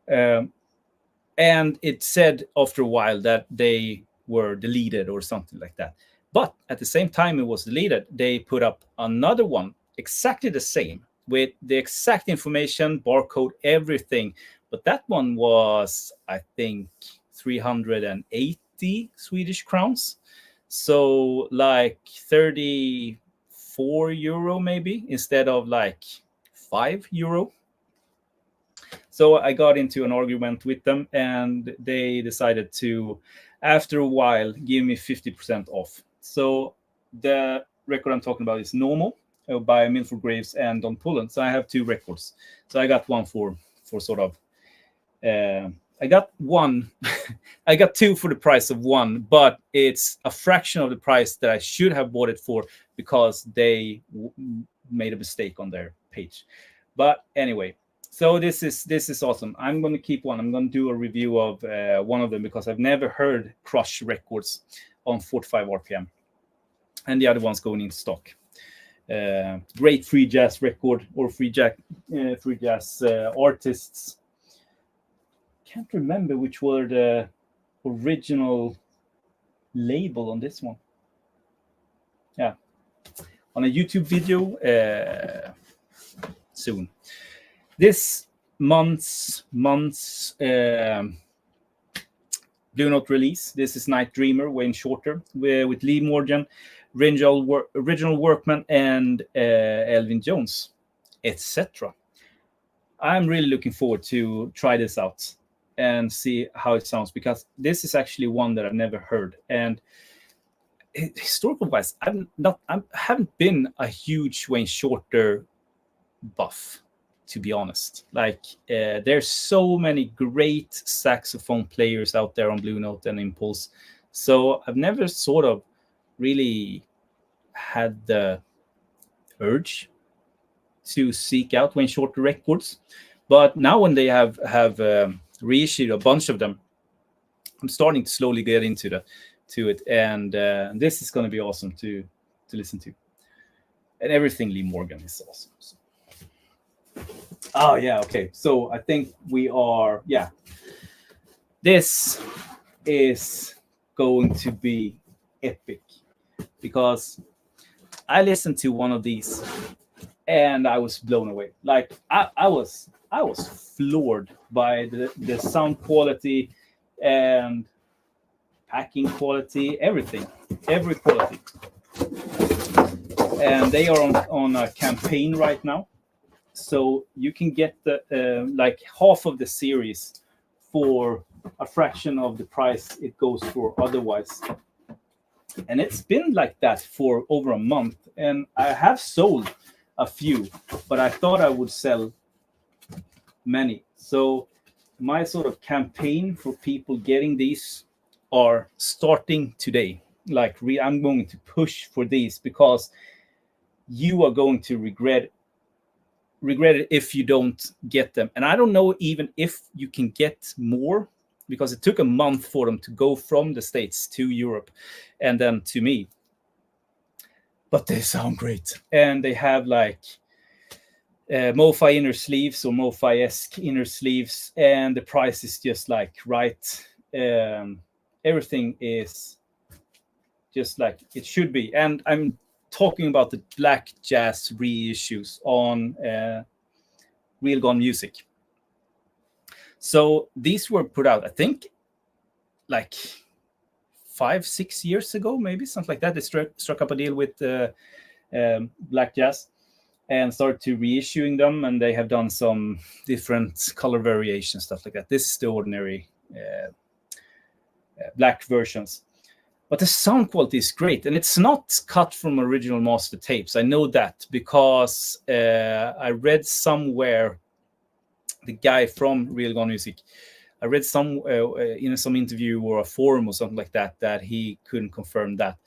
And it said after a while that they were deleted or something like that. But at the same time it was deleted, they put up another one, exactly the same, with the exact information, barcode, everything. But that one was, I think, 380 Swedish crowns. So like €34 maybe, instead of like €5. So I got into an argument with them, and they decided to, after a while, give me 50% off. So the record I'm talking about is Normal by Milford Graves and Don Pullen. So I have two records. So I got one for sort of, I got one, I got two for the price of one, but it's a fraction of the price that I should have bought it for, because they made a mistake on their page. But anyway, so this is awesome. I'm going to keep one. I'm going to do a review of one of them, because I've never heard Crush records on 45 RPM, and the other one's going in stock. Great free jazz record, or free jazz artists. Can't remember which were the original label on this one. Yeah, on a YouTube video soon. This month's Blue Note release. This is Night Dreamer, Wayne Shorter, with Lee Morgan, Original Workman, and Elvin Jones, etc. I'm really looking forward to try this out and see how it sounds, because this is actually one that I've never heard. And historical wise, I haven't been a huge Wayne Shorter buff, to be honest. Like there's so many great saxophone players out there on Blue Note and Impulse, so I've never sort of really had the urge to seek out Wayne Shorter records. But now when they have reissued a bunch of them, I'm starting to slowly get into it, and this is going to be awesome to listen to. And everything Lee Morgan is awesome. So. Oh yeah, okay. So I think we are, yeah. This is going to be epic, because I listened to one of these and I was blown away. Like I was floored by the sound quality and packing quality, everything, every quality. And they are on a campaign right now, so you can get the like half of the series for a fraction of the price it goes for otherwise. And it's been like that for over a month, and I have sold a few, but I thought I would sell many. So my sort of campaign for people getting these are starting today. Like I'm going to push for these, because you are going to regret it if you don't get them. And I don't know even if you can get more, because it took a month for them to go from the States to Europe and then to me. but they sound great. And they have like MoFi inner sleeves or MoFi-esque inner sleeves, and the price is just like right. Everything is just like it should be. And I'm talking about the Black Jazz reissues on Real Gone Music. So these were put out, I think, like 5-6 years ago, maybe something like that. They struck up a deal with Black Jazz and started to reissuing them, and they have done some different color variations, stuff like that. This is the ordinary black versions. But the sound quality is great, and it's not cut from original master tapes. I know that because I read somewhere, the guy from Real Gone Music, I read some in some interview or a forum or something like that, that he couldn't confirm that.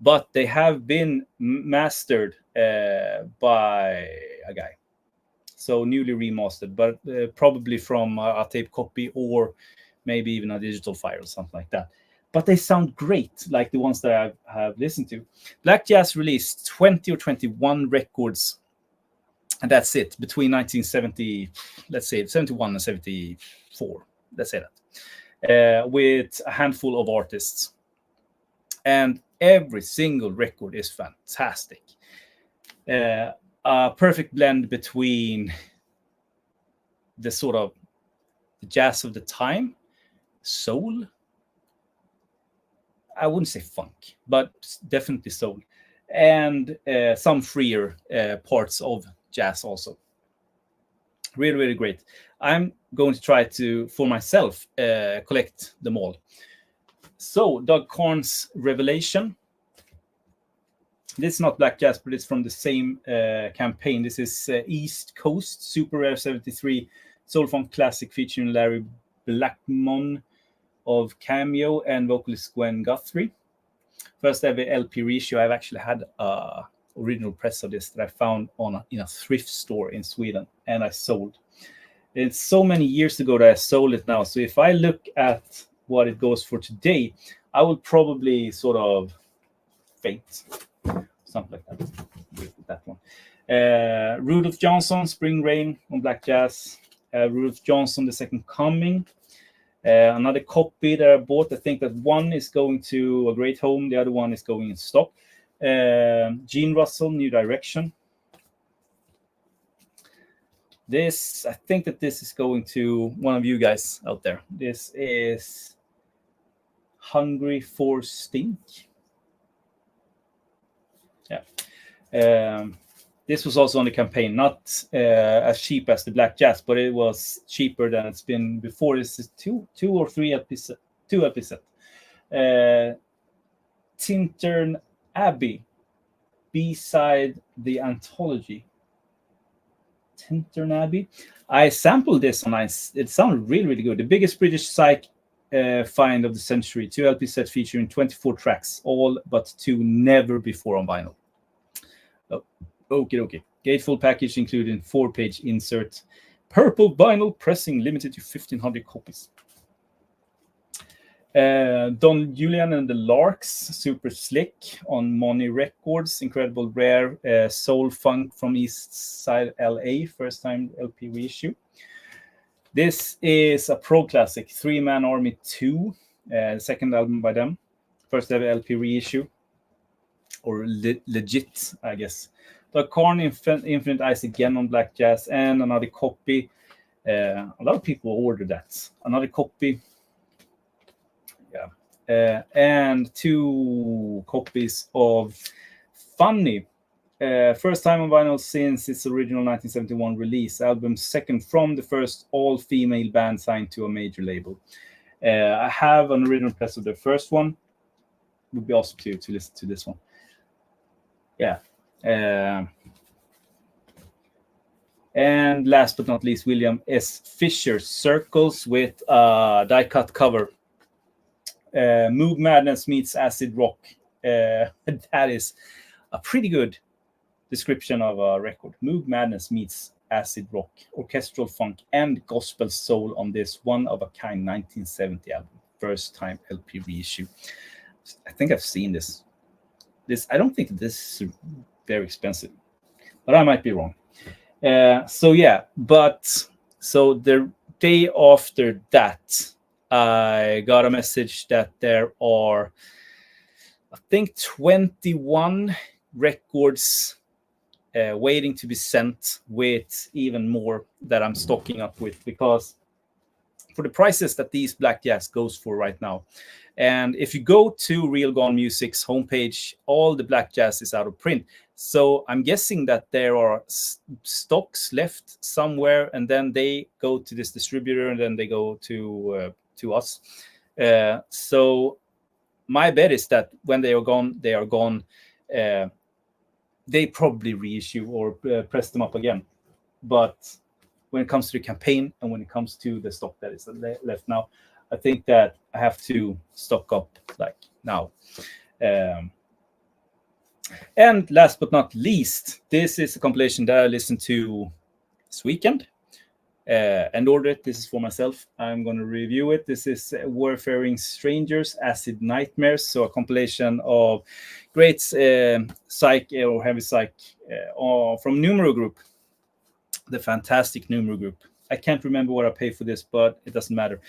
But they have been mastered by a guy. So newly remastered, but probably from a tape copy or maybe even a digital file or something like that. But they sound great, like the ones that I have listened to. Black Jazz released 20 or 21 records, and that's it, between 1970, let's say 71 and 74, let's say that, with a handful of artists. And every single record is fantastic. A perfect blend between the sort of the jazz of the time, soul, I wouldn't say funk, but definitely soul, and some freer parts of jazz also. Really, really great. I'm going to try to, for myself, collect them all. So, Doug Korn's Revelation. This is not Black Jazz, but it's from the same campaign. This is East Coast, Super Rare 73, Soul Funk Classic featuring Larry Blackmon of Cameo and vocalist Gwen Guthrie. First ever LP reissue. I've actually had an original press of this that I found in a thrift store in Sweden, and I sold. It's so many years ago that I sold it now. So if I look at what it goes for today, I will probably sort of faint. Something like that. With that one. Rudolph Johnson, Spring Rain on Black Jazz. Rudolph Johnson, The Second Coming. Another copy that I bought. I think that one is going to a great home. The other one is going in stock. Gene Russell, New Direction. I think that this is going to one of you guys out there. This is Hungry for Stink. Yeah. This was also on the campaign, not as cheap as the Black Jazz, but it was cheaper than it's been before. This is two or three episodes. 2 episodes. Tintern Abbey, B-side the anthology. Tintern Abbey. I sampled this on Ice. It sounded really, really good. The biggest British psych find of the century. 2 LP set featuring 24 tracks, all but 2 never before on vinyl. Oh, okay. Gatefold package including 4-page insert. Purple vinyl pressing limited to 1,500 copies. Don Julian and the Larks, Super Slick on Money Records. Incredible rare soul funk from East Side LA. First time LP reissue. This is a pro classic, 3-Man Army 2. Second album by them. First ever LP reissue. Or legit, I guess. Doug Korn, Infinite Eyes again on Black Jazz, and another copy. A lot of people ordered that. Another copy. Yeah. And 2 copies of Funny. First time on vinyl since its original 1971 release. Album second from the first all-female band signed to a major label. I have an original press of the first one. It would be awesome to listen to this one. Yeah. And last but not least, William S. Fisher, Circles with a die-cut cover. Moog Madness meets acid rock. That is a pretty good description of a record. Moog Madness meets acid rock, orchestral funk, and gospel soul on this one-of-a-kind 1970 album. First time LP reissue. I think I've seen this this. I don't think this is very expensive, but I might be wrong. So yeah, but so the day after that, I got a message that there are, I think, 21 records waiting to be sent, with even more that I'm stocking up with, because for the prices that these black jazz goes for right now. And if you go to Real Gone Music's homepage, all the black jazz is out of print. So I'm guessing that there are stocks left somewhere, and then they go to this distributor, and then they go to us. So my bet is that when they are gone, they are gone. They probably reissue or press them up again. But when it comes to the campaign and when it comes to the stock that is left now, I think that I have to stock up like now. And last but not least, this is a compilation that I listened to this weekend and ordered it. This is for myself. I'm going to review it. This is Warfaring Strangers, Acid Nightmares. So a compilation of great psych or heavy psych from Numero Group, the fantastic Numero Group. I can't remember what I paid for this, but it doesn't matter.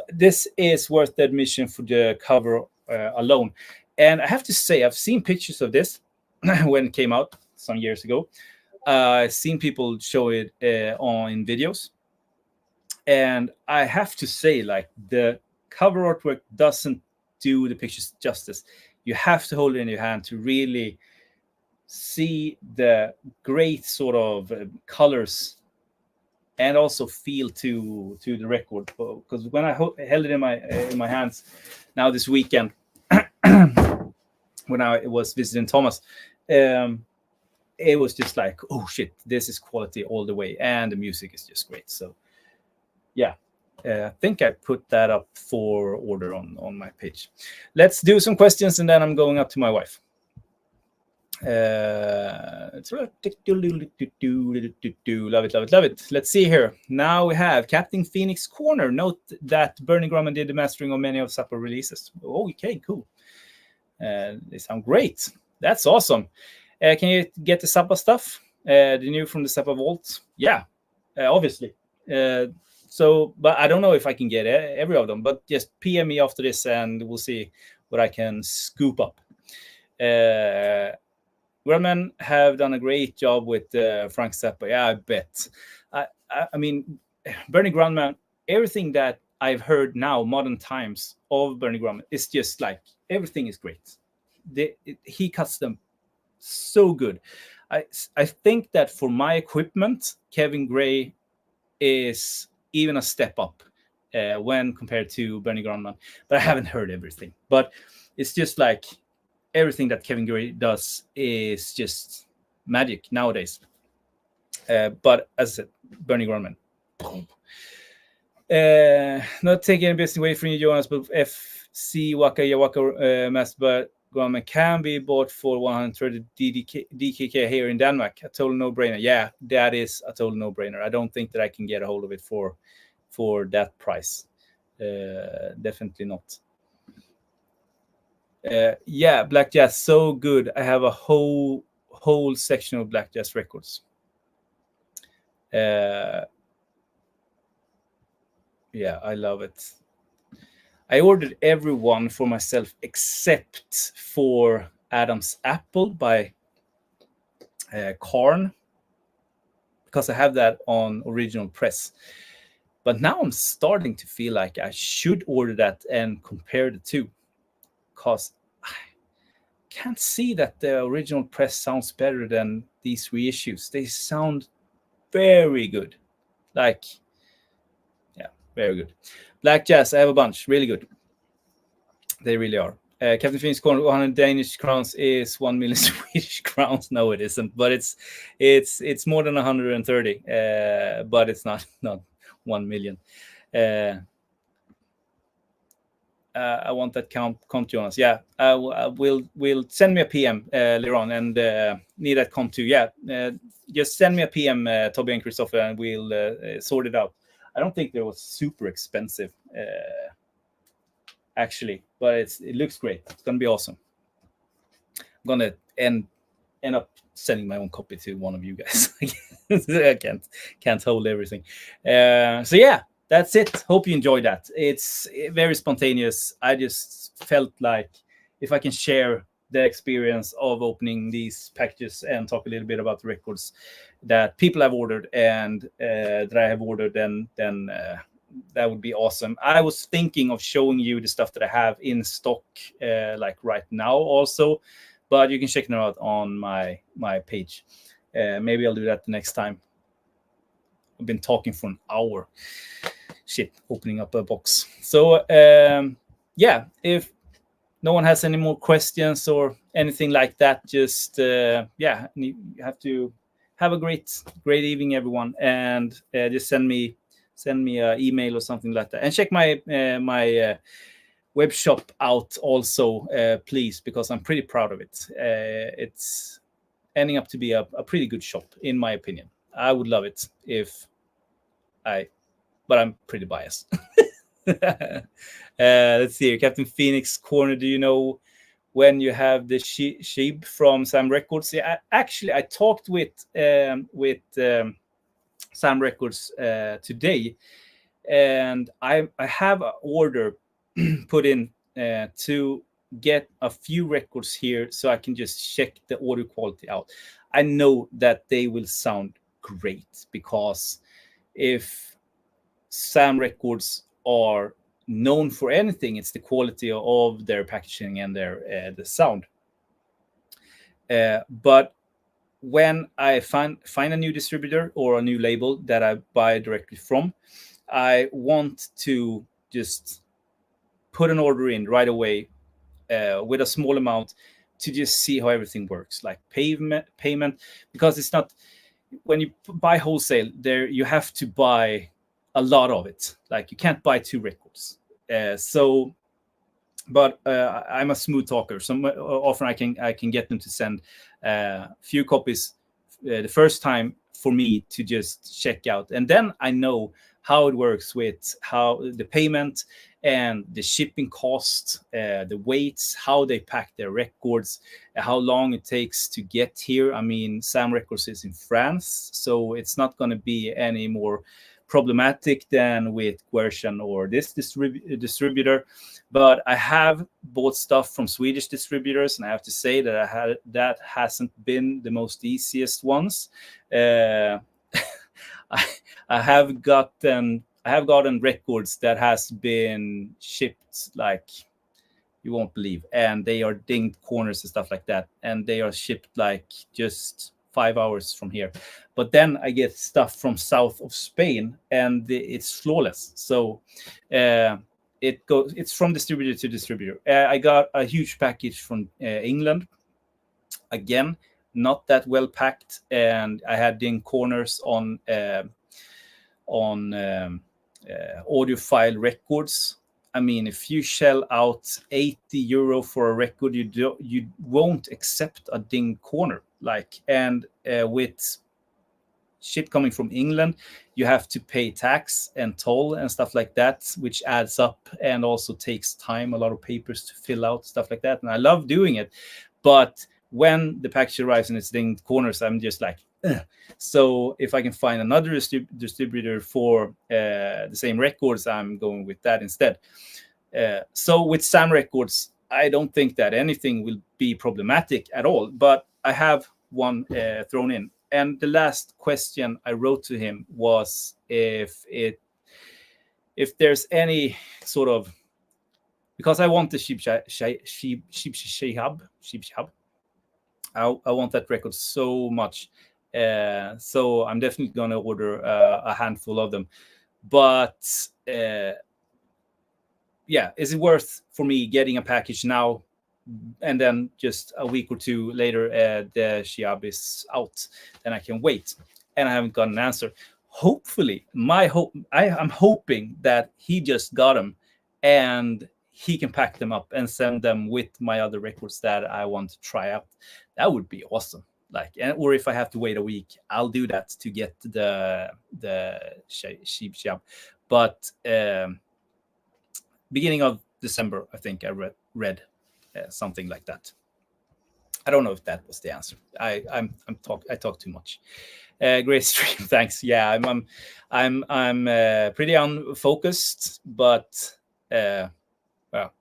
This is worth the admission for the cover alone. And I have to say, I've seen pictures of this when it came out some years ago. I've seen people show it in videos. And I have to say, like, the cover artwork doesn't do the pictures justice. You have to hold it in your hand to really see the great sort of colors and also feel to the record. Because when I held it in my hands now this weekend, when I was visiting Thomas, it was just like, oh shit, this is quality all the way, and the music is just great. So yeah, I think I put that up for order on my page. Let's do some questions, and then I'm going up to my wife. Love it. Let's see here. Now we have Captain Phoenix Corner. Note that Bernie Grumman did the mastering of many of Zappa releases. Oh, okay, cool. They sound great. That's awesome. Can you get the Zappa stuff? The new from the Zappa Vault? Yeah, obviously. So, but I don't know if I can get every of them. But just PM me after this, and we'll see what I can scoop up. Grumman have done a great job with Frank Zappa. Yeah, I bet. I mean, Bernie Grumman, everything that I've heard now, modern times of Bernie Grumman, is just like, everything is great. He cuts them so good. I think that for my equipment, Kevin Gray is even a step up when compared to Bernie Grumman. But I haven't heard everything. But it's just like, everything that Kevin Gray does is just magic nowadays. But as I said, Bernie Grumman. Not taking any business away from you, Jonas, but FC Waka Yawaka Master Grumman can be bought for 130 DKK here in Denmark. A total no-brainer. Yeah, that is a total no-brainer. I don't think that I can get a hold of it for that price. Definitely not. Yeah, Black Jazz, so good. I have a whole section of Black Jazz records. Yeah, I love it. I ordered everyone for myself except for Adam's Apple by Karn, because I have that on original press. But now I'm starting to feel like I should order that and compare the two, because I can't see that the original press sounds better than these reissues. They sound very good. Like, yeah, very good. Black Jazz, I have a bunch. Really good. They really are. Captain Phoenix Corner, 100 Danish crowns is 1 million Swedish crowns. No, it isn't. But it's more than 130. But it's not 1 million. I want that count, Jonas. Yeah, we'll send me a PM later on, and need that comp too. Yeah, just send me a PM, Toby and Christopher, and we'll sort it out. I don't think they was super expensive, actually, but it looks great. It's gonna be awesome. gonna end up sending my own copy to one of you guys. I can't hold everything. So yeah, that's it. Hope you enjoyed that. It's very spontaneous. I just felt like if I can share the experience of opening these packages and talk a little bit about the records that people have ordered and that I have ordered, then that would be awesome. I was thinking of showing you the stuff that I have in stock like right now also, but you can check them out on my page. Maybe I'll do that the next time. I've been talking for an hour. Shit, opening up a box. So yeah, if no one has any more questions or anything like that, just yeah, you have to have a great evening, everyone, and just send me an email or something like that, and check my web shop out also, please, because I'm pretty proud of it. It's ending up to be a pretty good shop, in my opinion. I would love it if but I'm pretty biased. Let's see here. Captain Phoenix Corner, do you know when you have the Sheep from Sam Records? Yeah, I talked with Sam Records today, and I have an order put in to get a few records here so I can just check the audio quality out. I know that they will sound great, because if Sam Records are known for anything, it's the quality of their packaging and their the sound. But when I find a new distributor or a new label that I buy directly from, I want to just put an order in right away with a small amount to just see how everything works, like payment, because it's not, when you buy wholesale there, you have to buy a lot of it. Like, you can't buy 2 records. But I'm a smooth talker, so often I can get them to send a few copies the first time for me to just check out, and then I know how it works with how the payment and the shipping cost, the weights, how they pack their records, how long it takes to get here. I mean, Sam Records is in France, so it's not going to be any more problematic than with Guercian or this distributor. But I have bought stuff from Swedish distributors, and I have to say that that hasn't been the most easiest ones. I have gotten records that has been shipped like you won't believe, and they are dinged corners and stuff like that, and they are shipped like just 5 hours from here. But then I get stuff from south of Spain, and it's flawless. So it's from distributor to distributor. I got a huge package from England. Again, not that well packed, and I had dinged corners on audiophile records. I mean, if you shell out €80 for a record, you won't accept a ding corner. Like, and with shit coming from England, you have to pay tax and toll and stuff like that, which adds up and also takes time, a lot of papers to fill out, stuff like that. And I love doing it, but when the package arrives and it's dinged corners, I'm just like, ugh. So if I can find another distributor for the same records, I'm going with that instead. So with Sam Records, I don't think that anything will be problematic at all, but I have one thrown in. And the last question I wrote to him was if there's any sort of, because I want the Sheep Shihab. I want that record so much. So I'm definitely going to order a handful of them. But yeah, is it worth for me getting a package now and then just a week or two later the Shihab is out? Then I can wait. And I haven't got an answer. Hopefully, I'm hoping that he just got them and he can pack them up and send them with my other records that I want to try out. That would be awesome. Like, or if I have to wait a week, I'll do that to get the Sheep Shihab. But beginning of December, I think I read something like that. I don't know if that was the answer. I talk too much. Great stream, thanks. Yeah, I'm pretty unfocused, but well,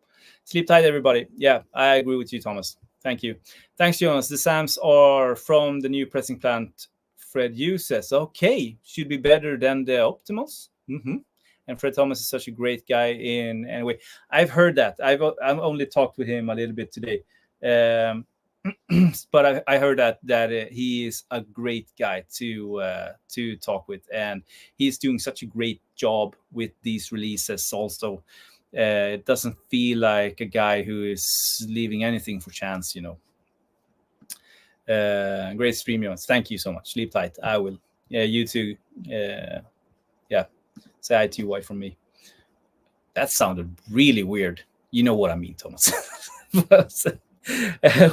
sleep tight, everybody. Yeah, I agree with you, Thomas. Thank you. Thanks, Jonas. The Sams are from the new pressing plant Fred uses. Okay, should be better than the Optimals. And Fred Thomas is such a great guy. Anyway, I've heard that. I've only talked with him a little bit today. But I heard that he is a great guy to talk with, and he's doing such a great job with these releases. Also, it doesn't feel like a guy who is leaving anything for chance, Great stream, Jonas. Thank you so much. Sleep tight. I will. Yeah, you too. Yeah, say hi to your wife from me. That sounded really weird. You know what I mean, Thomas.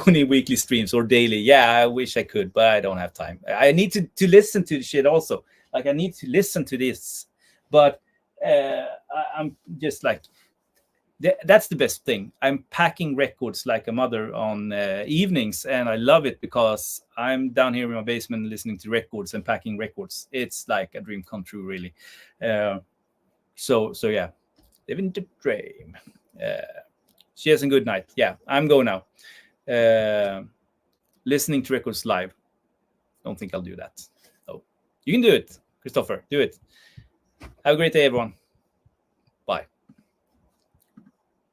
Only weekly streams or daily. Yeah, I wish I could, but I don't have time. I need to listen to the shit also. Like, I need to listen to this, but I'm just like, that's the best thing. I'm packing records like a mother on evenings, and I love it because I'm down here in my basement listening to records and packing records. It's like a dream come true, really. So yeah, living the dream. She has a good night. Yeah, I'm going now. Listening to records live. Don't think I'll do that. Oh, you can do it, Christopher. Do it. Have a great day, everyone.